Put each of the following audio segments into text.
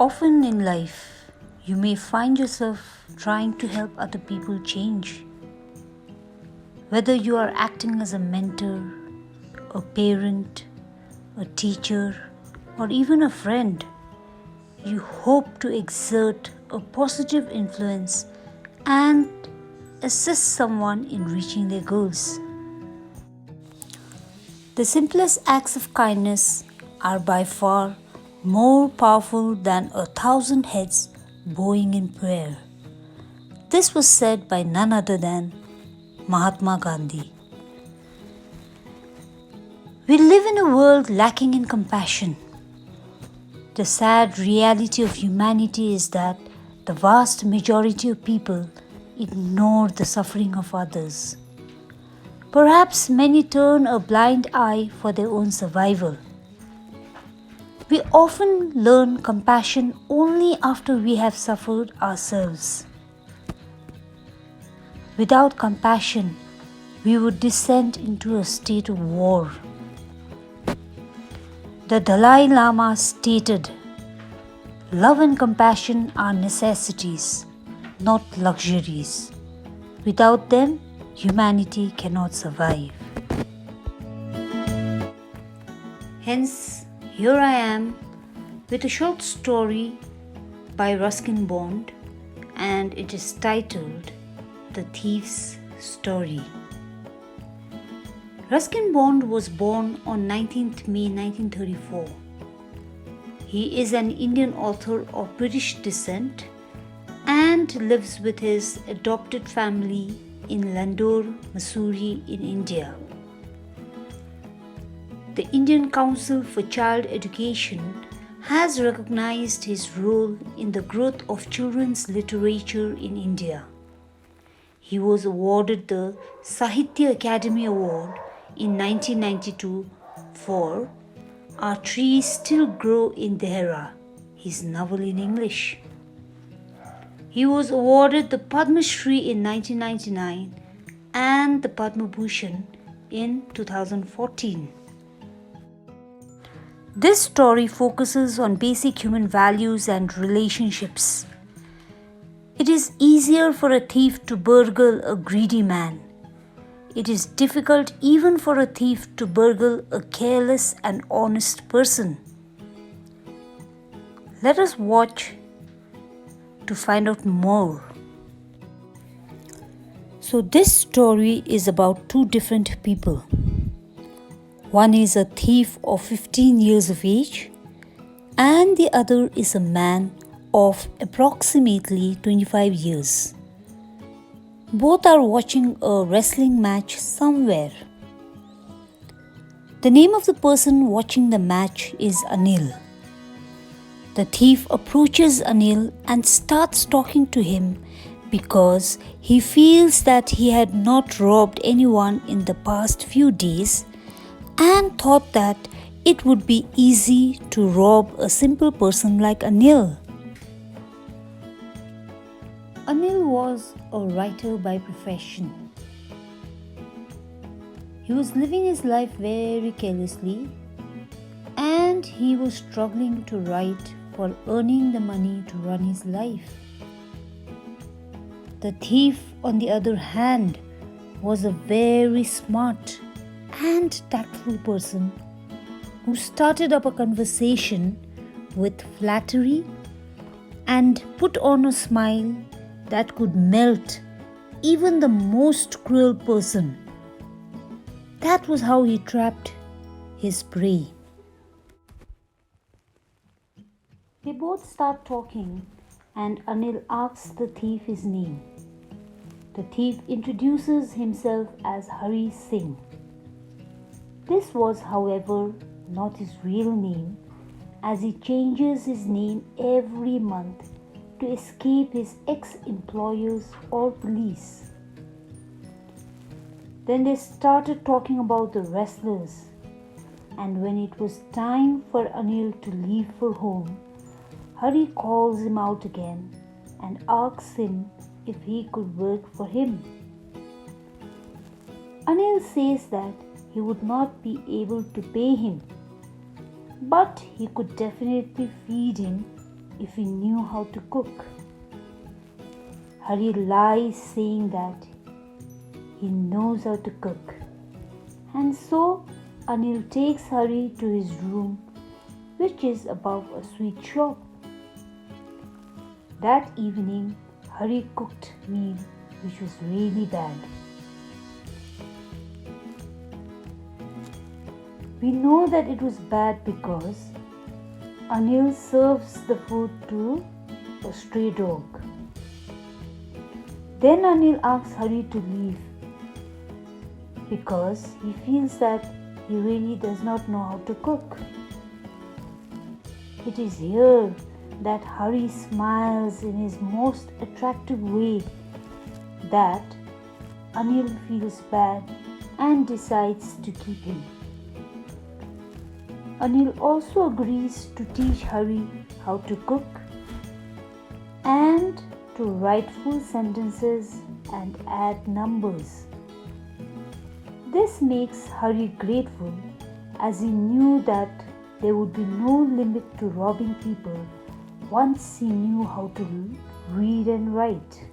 Often in life, you may find yourself trying to help other people change. Whether you are acting as a mentor, a parent, a teacher, or even a friend, you hope to exert a positive influence and assist someone in reaching their goals. The simplest acts of kindness are by far more powerful than 1,000 heads bowing in prayer. This was said by none other than Mahatma Gandhi. We live in a world lacking in compassion. The sad reality of humanity is that the vast majority of people ignore the suffering of others. Perhaps many turn a blind eye for their own survival. We often learn compassion only after we have suffered ourselves. Without compassion, we would descend into a state of war. The Dalai Lama stated, "Love and compassion are necessities, not luxuries. Without them, humanity cannot survive." Hence, here I am with a short story by Ruskin Bond, and it is titled The Thief's Story. Ruskin Bond was born on 19th May 1934. He is an Indian author of British descent and lives with his adopted family in Landore, Missouri in India. The Indian Council for Child Education has recognized his role in the growth of children's literature in India. He was awarded the Sahitya Academy Award in 1992 for Our Trees Still Grow in Dehra, his novel in English. He was awarded the Padma Shri in 1999 and the Padma Bhushan in 2014. This story focuses on basic human values and relationships. It is easier for a thief to burgle a greedy man. It is difficult even for a thief to burgle a careless and honest person. Let us watch to find out more. So this story is about two different people. One is a thief of 15 years of age and the other is a man of approximately 25 years. Both are watching a wrestling match somewhere. The name of the person watching the match is Anil. The thief approaches Anil and starts talking to him because he feels that he had not robbed anyone in the past few days and thought that it would be easy to rob a simple person like Anil. Anil was a writer by profession. He was living his life very carelessly and he was struggling to write for earning the money to run his life. The thief, on the other hand, was a very smart and tactful person who started up a conversation with flattery and put on a smile that could melt even the most cruel person. That was how he trapped his prey. They both start talking and Anil asks the thief his name. The thief introduces himself as Hari Singh. This was, however, not his real name, as he changes his name every month to escape his ex-employers or police. Then they started talking about the wrestlers, and when it was time for Anil to leave for home, Hari calls him out again and asks him if he could work for him. Anil says that he would not be able to pay him, but he could definitely feed him if he knew how to cook. Hari lies saying that he knows how to cook. And so Anil takes Hari to his room, which is above a sweet shop. That evening, Hari cooked meal which was really bad. We know that it was bad because Anil serves the food to a stray dog. Then Anil asks Hari to leave because he feels that he really does not know how to cook. It is here that Hari smiles in his most attractive way that Anil feels bad and decides to keep him. Anil also agrees to teach Hari how to cook and to write full sentences and add numbers. This makes Hari grateful as he knew that there would be no limit to robbing people once he knew how to read and write.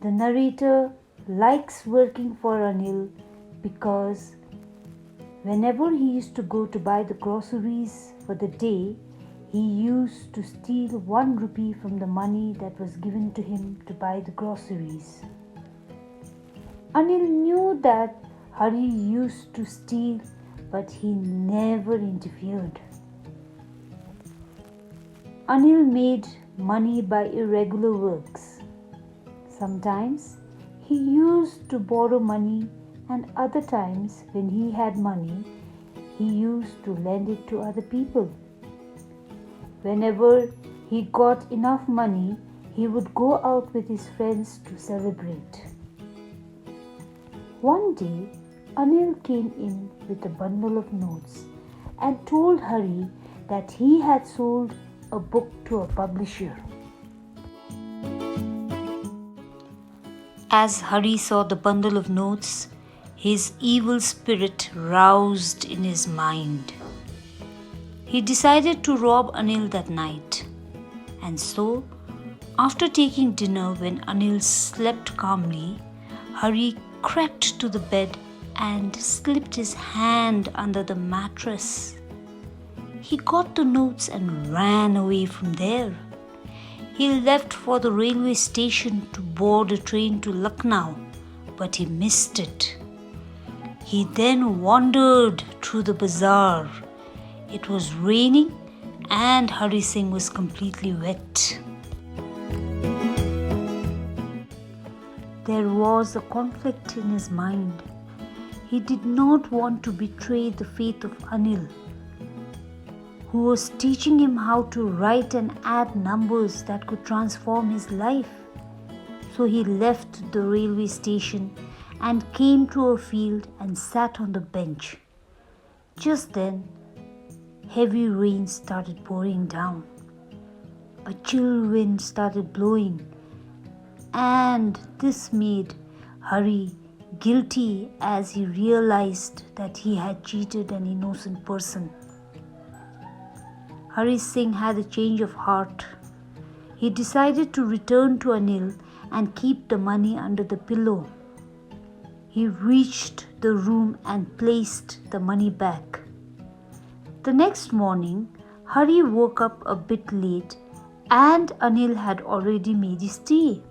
The narrator likes working for Anil because whenever he used to go to buy the groceries for the day, he used to steal 1 rupee from the money that was given to him to buy the groceries. Anil knew that Hari used to steal, but he never interfered. Anil made money by irregular works. Sometimes he used to borrow money, and other times when he had money, he used to lend it to other people. Whenever he got enough money, he would go out with his friends to celebrate. One day, Anil came in with a bundle of notes and told Hari that he had sold a book to a publisher. As Hari saw the bundle of notes, his evil spirit roused in his mind. He decided to rob Anil that night. And so, after taking dinner when Anil slept calmly, Hari crept to the bed and slipped his hand under the mattress. He got the notes and ran away from there. He left for the railway station to board a train to Lucknow, but he missed it. He then wandered through the bazaar. It was raining and Hari Singh was completely wet. There was a conflict in his mind. He did not want to betray the faith of Anil, who was teaching him how to write and add numbers that could transform his life. So he left the railway station and came to a field and sat on the bench. Just then, heavy rain started pouring down. A chill wind started blowing, and this made Hari guilty as he realized that he had cheated an innocent person. Hari Singh had a change of heart. He decided to return to Anil and keep the money under the pillow. He reached the room and placed the money back. The next morning, Hari woke up a bit late and Anil had already made his tea.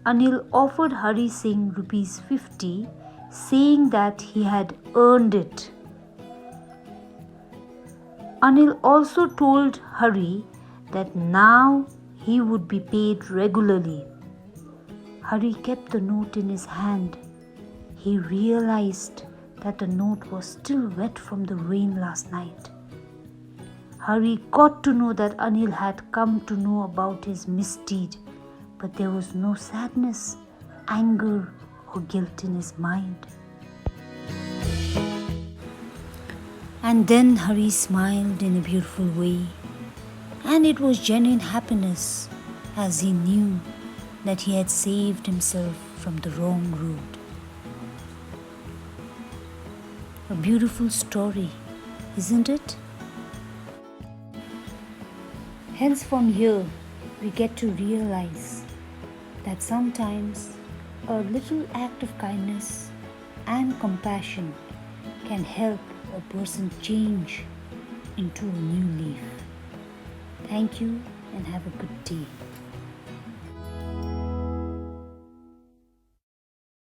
Anil offered Hari Singh rupees 50, saying that he had earned it. Anil also told Hari that now he would be paid regularly. Hari kept the note in his hand. He realized that the note was still wet from the rain last night. Hari got to know that Anil had come to know about his misdeed, but there was no sadness, anger, or guilt in his mind. And then Hari smiled in a beautiful way, and it was genuine happiness as he knew that he had saved himself from the wrong road. A beautiful story, isn't it? Hence, from here, we get to realize that sometimes a little act of kindness and compassion can help a person change into a new leaf. Thank you and have a good day.